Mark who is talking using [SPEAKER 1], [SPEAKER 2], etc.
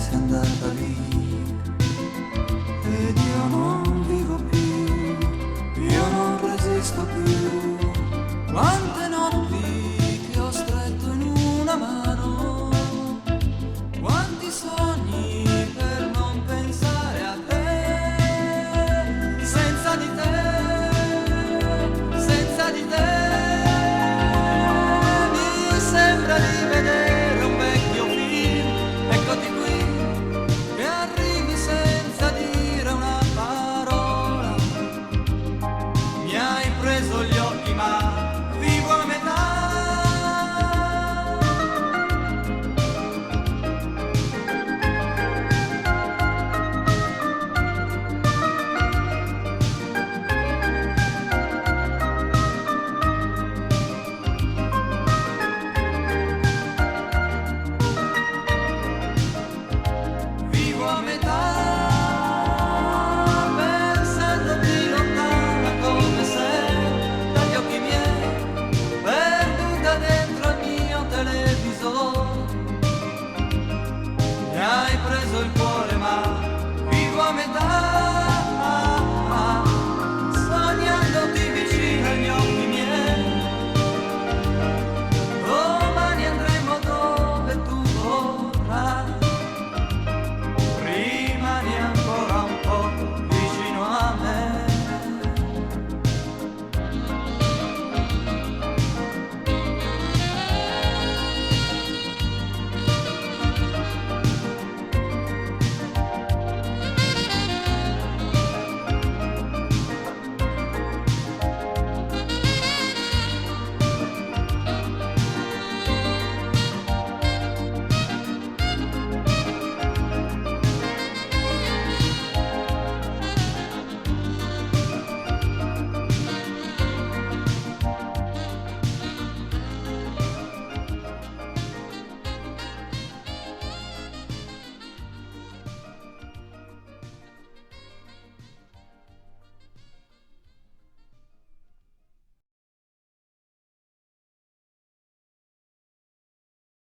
[SPEAKER 1] sei andata via ed io non vivo più, io non resisto più. Quante notti che ho stretto in una mano, quanti sogni per non pensare a te, senza di te, senza di te, mi sembra di